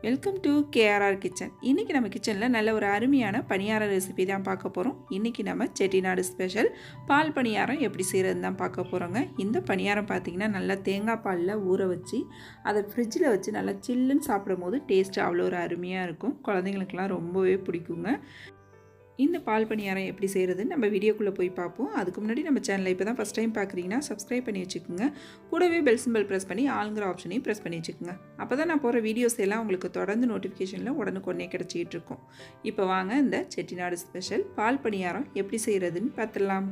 Welcome to KRR kitchen. இன்றைக்கி நம்ம கிச்சனில் நல்ல ஒரு அருமையான பணியார ரெசிபி தான் பார்க்க போகிறோம். இன்றைக்கி நம்ம செட்டிநாடு ஸ்பெஷல் பால் பணியாரம் எப்படி செய்கிறது தான் பார்க்க போகிறோங்க. இந்த பணியாரம் பார்த்திங்கன்னா நல்லா தேங்காய் பாலில் ஊற வச்சு அதை ஃப்ரிட்ஜில் வச்சு நல்லா சில்லுன்னு சாப்பிடும் போது டேஸ்ட்டு அவ்வளோ ஒரு அருமையாக இருக்கும். குழந்தைங்களுக்கெல்லாம் ரொம்பவே பிடிக்குங்க. இந்த பால் பணியாரம் எப்படி செய்கிறதுன்னு நம்ம வீடியோக்குள்ளே போய் பார்ப்போம். அதுக்கு முன்னாடி நம்ம சேனலை இப்போ தான் ஃபஸ்ட் டைம் பார்க்குறீங்கன்னா சப்ஸ்கிரைப் பண்ணி வச்சுக்கோங்க. கூடவே பெல் சிம்பிள் ப்ரெஸ் பண்ணி ஆளுங்கிற ஆப்ஷனையும் ப்ரெஸ் பண்ணி வச்சுக்கோங்க. அப்போ தான் நான் போகிற வீடியோஸ் எல்லாம் உங்களுக்கு தொடர்ந்து நோட்டிஃபிகேஷனில் உடனுக்குடனே கிடச்சிட்டு இருக்கும். இப்போ வாங்க இந்த செட்டிநாடு ஸ்பெஷல் பால் பணியாரம் எப்படி செய்கிறதுன்னு பார்த்துடலாம்.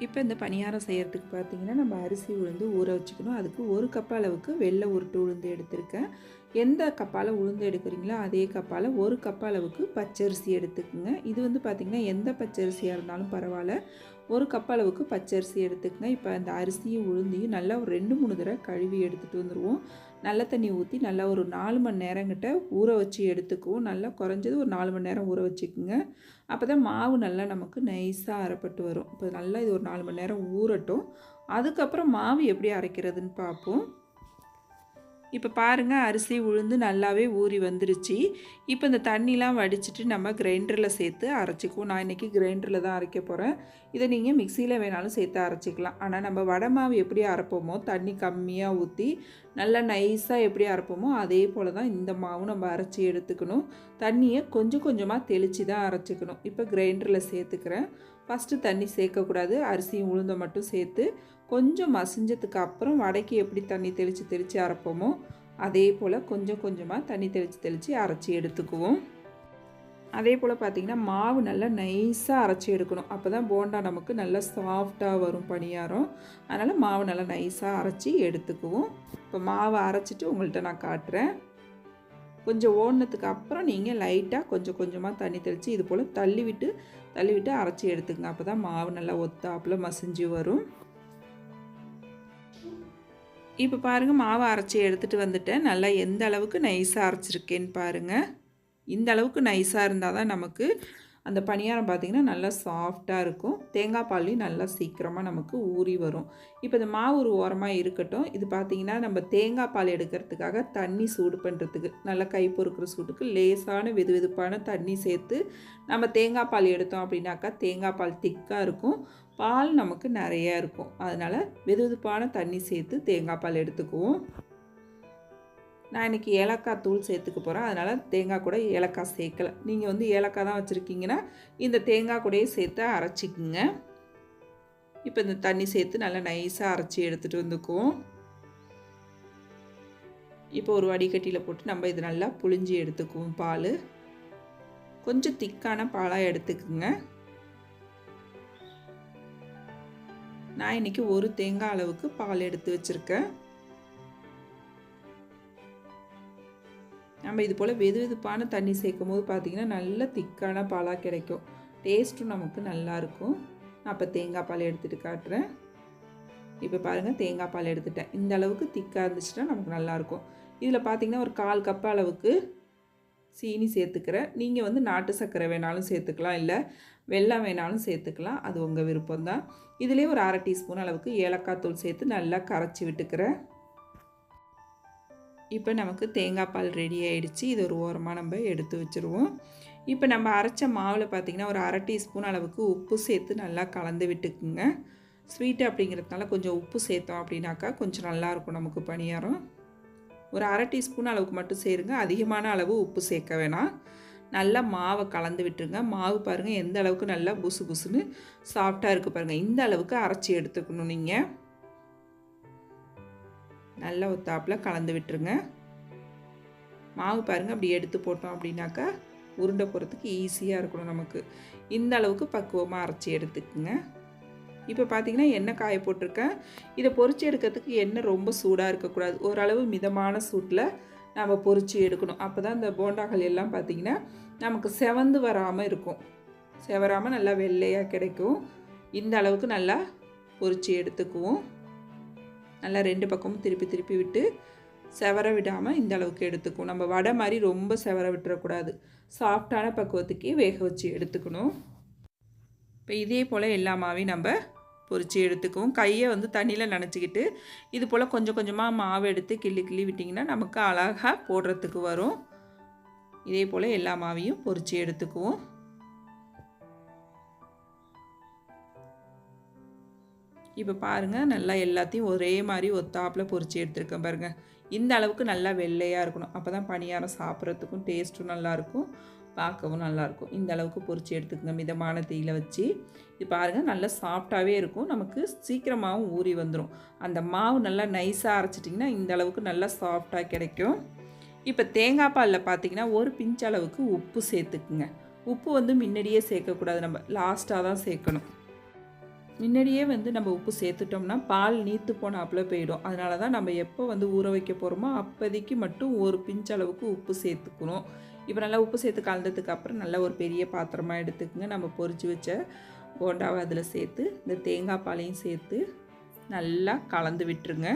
இப்போ இந்த பணியாரம் செய்கிறதுக்கு பார்த்திங்கன்னா நம்ம அரிசி உளுந்து ஊற வச்சுக்கணும். அதுக்கு ஒரு கப் அளவுக்கு வெள்ளை உருட்டு உளுந்து எடுத்திருக்கேன். எந்த கப்பால் உளுந்து எடுக்கிறீங்களோ அதே கப்பால் ஒரு கப் அளவுக்கு பச்சரிசி எடுத்துக்குங்க. இது வந்து பார்த்திங்கன்னா எந்த பச்சரிசியாக இருந்தாலும் பரவாயில்ல, ஒரு கப் அளவுக்கு பச்சரிசி எடுத்துக்கங்க. இப்போ அந்த அரிசியும் உளுந்தையும் நல்லா ஒரு 2-3 தடவை கழுவி எடுத்துகிட்டு வந்துடுவோம். நல்ல தண்ணி ஊற்றி நல்லா ஒரு 4 மணி நேரங்கிட்ட ஊற வச்சு எடுத்துக்குவோம். நல்லா குறைஞ்சது ஒரு 4 மணி நேரம் ஊற வச்சுக்குங்க. அப்போ தான் மாவு நல்லா நமக்கு நைஸாக அரைப்பட்டு வரும். இப்போ நல்லா இது ஒரு 4 மணி நேரம் ஊறட்டும். அதுக்கப்புறம் மாவு எப்படி அரைக்கிறதுன்னு பார்ப்போம். இப்போ பாருங்கள், அரிசி உளுந்து நல்லாவே ஊறி வந்துருச்சு. இப்போ இந்த தண்ணிலாம் வடிச்சிட்டு நம்ம கிரைண்டரில் சேர்த்து அரைச்சிக்குவோம். நான் இன்றைக்கி கிரைண்டரில் தான் அரைக்க போகிறேன். இதை நீங்கள் மிக்சியில் வேணாலும் சேர்த்து அரைச்சிக்கலாம். ஆனால் நம்ம வடை மாவு எப்படி அரைப்போமோ தண்ணி கம்மியாக ஊற்றி நல்லா நைஸாக எப்படி அரைப்போமோ அதே போல் தான் இந்த மாவும் நம்ம அரைச்சி எடுத்துக்கணும். தண்ணியை கொஞ்சம் கொஞ்சமாக தெளித்து தான் அரைச்சிக்கணும். இப்போ கிரைண்டரில் சேர்த்துக்கிறேன். ஃபஸ்ட்டு தண்ணி சேர்க்கக்கூடாது, அரிசியும் உளுந்தை மட்டும் சேர்த்து கொஞ்சம் மசிஞ்சதுக்கு அப்புறம் வடைக்கு எப்படி தண்ணி தெளித்து அரைப்போமோ அதே போல் கொஞ்சம் கொஞ்சமாக தண்ணி தெளித்து அரைச்சி எடுத்துக்குவோம். அதே போல் பார்த்திங்கன்னா மாவு நல்லா நைஸாக அரைச்சி எடுக்கணும். அப்போ தான் போண்டா நமக்கு நல்லா சாஃப்டாக வரும் பணியாரம். அதனால் மாவு நல்லா நைஸாக அரைச்சி எடுத்துக்குவோம். இப்போ மாவை அரைச்சிட்டு உங்கள்கிட்ட நான் காட்டுறேன். கொஞ்சம் ஓடினதுக்கு அப்புறம் நீங்கள் லைட்டாக கொஞ்சம் கொஞ்சமாக தண்ணி தெளித்து இது போல் தள்ளி விட்டு அரைச்சி எடுத்துக்கங்க. அப்போ தான் மாவு நல்லா ஒத்தாப்பில் மசிஞ்சு வரும். இப்போ பாருங்கள், மாவை அரைச்சி எடுத்துகிட்டு வந்துட்டேன். நல்லா எந்த அளவுக்கு நைஸாக அரைச்சிருக்கேன்னு பாருங்கள். இந்த அளவுக்கு நைஸாக இருந்தால் தான் நமக்கு அந்த பணியாரம் பார்த்திங்கன்னா நல்லா சாஃப்டாக இருக்கும். தேங்காய் பால்லையும் நல்லா சீக்கிரமாக நமக்கு ஊறி வரும். இப்போ இந்த மாவு ஒரு ஓரமாக இருக்கட்டும். இது பார்த்திங்கன்னா நம்ம தேங்காய் பால் எடுக்கிறதுக்காக தண்ணி சூடு பண்ணுறதுக்கு நல்லா கை பொறுக்கிற சூட்டுக்கு லேசான வெதுவெதுப்பான தண்ணி சேர்த்து நம்ம தேங்காய் பால் எடுத்தோம் அப்படின்னாக்கா தேங்காய் பால் திக்காக இருக்கும், பால் நமக்கு நிறையா இருக்கும். அதனால் வெதுவெதுப்பான தண்ணி சேர்த்து தேங்காய் பால் எடுத்துக்குவோம். நான் இன்றைக்கி ஏலக்காய் தூள் சேர்த்துக்க போகிறேன். அதனால் தேங்காய் கூட ஏலக்காய் சேர்க்கலை. நீங்கள் வந்து ஏலக்காய் தான் வச்சுருக்கீங்கன்னா இந்த தேங்காய் கூடயே சேர்த்து அரைச்சிக்குங்க. இப்போ இந்த தண்ணி சேர்த்து நல்லா நைஸாக அரைச்சி எடுத்துகிட்டு வந்துக்குவோம். இப்போ ஒரு வடிகட்டியில் போட்டு நம்ம இது நல்லா புழிஞ்சி எடுத்துக்குவோம். பால் கொஞ்சம் திக்கான பாலாக எடுத்துக்குங்க. நான் இன்றைக்கி ஒரு தேங்காய் அளவுக்கு பால் எடுத்து வச்சுருக்கேன். நம்ம இது போல் வெதுவெதுப்பான தண்ணி சேர்க்கும் போது பார்த்திங்கன்னா நல்ல திக்கான பாலாக கிடைக்கும். டேஸ்ட்டும் நமக்கு நல்லாயிருக்கும். நான் இப்போ தேங்காய் பால் எடுத்துகிட்டு காட்டுறேன். இப்போ பாருங்கள், தேங்காய் பால் எடுத்துட்டேன். இந்த அளவுக்கு திக்காக இருந்துச்சுன்னா நமக்கு நல்லாயிருக்கும். இதில் பார்த்திங்கன்னா ஒரு 1/4 கப் அளவுக்கு சீனி சேர்த்துக்கிறேன். நீங்கள் வந்து நாட்டு சர்க்கரை வேணாலும் சேர்த்துக்கலாம், இல்லை வெல்லம் வேணாலும் சேர்த்துக்கலாம். அது உங்கள் விருப்பம்தான். இதிலே ஒரு 1/2 டீஸ்பூன் அளவுக்கு ஏலக்காய் தூள் சேர்த்து நல்லா கரைச்சி விட்டுக்கிறேன். இப்போ நமக்கு தேங்காய் பால் ரெடி ஆகிடுச்சு. இது ஒரு ஓரமாக நம்ம எடுத்து வச்சுருவோம். இப்போ நம்ம அரைச்ச மாவில் பார்த்திங்கன்னா ஒரு 1/2 டீஸ்பூன் அளவுக்கு உப்பு சேர்த்து நல்லா கலந்து விட்டுக்குங்க. ஸ்வீட்டு அப்படிங்கிறதுனால கொஞ்சம் உப்பு சேர்த்தோம் அப்படின்னாக்கா கொஞ்சம் நல்லாயிருக்கும் நமக்கு பணியாரம். ஒரு 1/2 டீஸ்பூன் அளவுக்கு மட்டும் சேருங்க, அதிகமான அளவு உப்பு சேர்க்க வேணாம். நல்லா மாவை கலந்து விட்டுருங்க. மாவு பாருங்கள் எந்த அளவுக்கு நல்லா புசு புசுன்னு சாஃப்டாக இருக்குது பாருங்கள். இந்த அளவுக்கு அரைச்சி எடுத்துக்கணும். நீங்கள் நல்லா ஒத்தாப்பில் கலந்து விட்டுருங்க. மாவு பாருங்கள் அப்படி எடுத்து போட்டோம் அப்படின்னாக்கா உருண்டை போகிறதுக்கு ஈஸியாக இருக்கணும் நமக்கு. இந்த அளவுக்கு பக்குவமாக அரைச்சி எடுத்துக்குங்க. இப்போ பார்த்திங்கன்னா எண்ணெய் காய போட்டிருக்கேன். இதை பொரிச்சு எடுக்கிறதுக்கு எண்ணெய் ரொம்ப சூடாக இருக்கக்கூடாது. ஓரளவு மிதமான சூட்டில் நம்ம பொரிச்சு எடுக்கணும். அப்போ தான் இந்த போண்டாக்கள் எல்லாம் பார்த்திங்கன்னா நமக்கு செவந்து வராமல் இருக்கும். செவராமல் நல்லா வெள்ளையாக கிடைக்கும். இந்த அளவுக்கு நல்லா பொரிச்சு எடுத்துக்குவோம். நல்லா 2 பக்கமும் திருப்பி விட்டு செவர விடாமல் இந்த அளவுக்கு எடுத்துக்கும். நம்ம வடை மாதிரி ரொம்ப செவர விட்டுறக்கூடாது. சாஃப்டான பக்குவத்துக்கே வேக வச்சு எடுத்துக்கணும். இப்போ இதே போல் எல்லா மாவையும் நம்ம பொரித்து எடுத்துக்குவோம். கையை வந்து தண்ணியில் நனைச்சிக்கிட்டு இது போல் கொஞ்சம் கொஞ்சமாக மாவு எடுத்து கிள்ளி கிள்ளி விட்டிங்கன்னா நமக்கு அழகாக போடுறதுக்கு வரும். இதே போல் எல்லா மாவையும் பொரித்து எடுத்துக்குவோம். இப்போ பாருங்கள், நல்லா எல்லாத்தையும் ஒரே மாதிரி ஒத்தாப்பில் பொரித்து எடுத்துருக்கேன் பாருங்கள். இந்த அளவுக்கு நல்லா வெள்ளையாக இருக்கணும். அப்போ தான் பணியாரம் சாப்பிட்றதுக்கும் டேஸ்ட்டும் நல்லாயிருக்கும், பார்க்கவும் நல்லாயிருக்கும். இந்த அளவுக்கு பொரித்து எடுத்துக்கோங்க மிதமான தீயில வச்சு. இது பாருங்கள், நல்லா சாஃப்டாகவே இருக்கும். நமக்கு சீக்கிரமாகவும் ஊறி வந்துடும். அந்த மாவு நல்லா நைஸாக அரைச்சிட்டிங்கன்னா இந்த அளவுக்கு நல்லா சாஃப்டாக கிடைக்கும். இப்போ தேங்காய் பாலில் பார்த்திங்கன்னா ஒரு பிஞ்ச் அளவுக்கு உப்பு சேர்த்துக்குங்க. உப்பு வந்து முன்னாடியே சேர்க்கக்கூடாது, நம்ம லாஸ்ட்டாக தான் சேர்க்கணும். முன்னாடியே வந்து நம்ம உப்பு சேர்த்துட்டோம்னா பால் நீத்து போனாப்பில் போயிடும். அதனால தான் நம்ம எப்போ வந்து ஊற வைக்க போகிறோமோ அப்போதைக்கு மட்டும் ஒரு பிஞ்ச் அளவுக்கு உப்பு சேர்த்துக்கணும். இப்போ நல்லா உப்பு சேர்த்து கலந்ததுக்கு அப்புறம் நல்லா ஒரு பெரிய பாத்திரமாக எடுத்துக்கோங்க. நம்ம பொரிச்சு வச்ச போண்டாவை அதில் சேர்த்து இந்த தேங்காய் பாலையும் சேர்த்து நல்லா கலந்து விட்டுருங்க.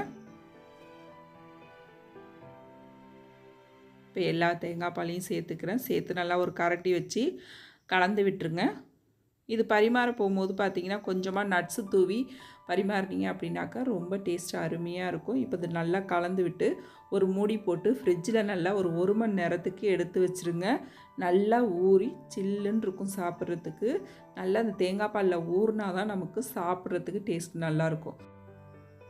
இப்போ எல்லா தேங்காய் பாலையும் சேர்த்துக்கிறேன். சேர்த்து நல்லா ஒரு கரண்டி வச்சு கலந்து விட்டுருங்க. இது பரிமாற போகும்போது பார்த்திங்கன்னா கொஞ்சமாக நட்ஸு தூவி பரிமாறினீங்க அப்படின்னாக்கா ரொம்ப டேஸ்ட் அருமையாக இருக்கும். இப்போ இது நல்லா கலந்து விட்டு ஒரு மூடி போட்டு ஃப்ரிட்ஜில் நல்லா ஒரு 1 மணி நேரத்துக்கு எடுத்து வச்சுருங்க. நல்லா ஊறி சில்லுன்னு இருக்கும் சாப்பிட்றதுக்கு. நல்லா அந்த தேங்காய் பாலில் ஊறினா தான் நமக்கு சாப்பிட்றதுக்கு டேஸ்ட் நல்லாயிருக்கும்.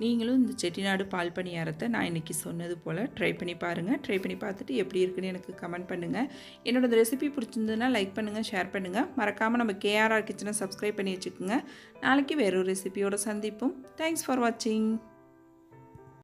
நீங்களும் இந்த செட்டிநாடு பால் பணியாரத்தை நான் இன்றைக்கி சொன்னது போல் ட்ரை பண்ணி பாருங்கள். ட்ரை பண்ணி பார்த்துட்டு எப்படி இருக்குன்னு எனக்கு கமெண்ட் பண்ணுங்கள். என்னோட ரெசிபி பிடிச்சிருந்ததுன்னா லைக் பண்ணுங்கள், ஷேர் பண்ணுங்கள். மறக்காமல் நம்ம KRR கிச்சனை சப்ஸ்கிரைப் பண்ணி வச்சுக்கோங்க. நாளைக்கு வேறொரு ரெசிபியோடு சந்திப்போம். தேங்க்ஸ் ஃபார் வாட்சிங்.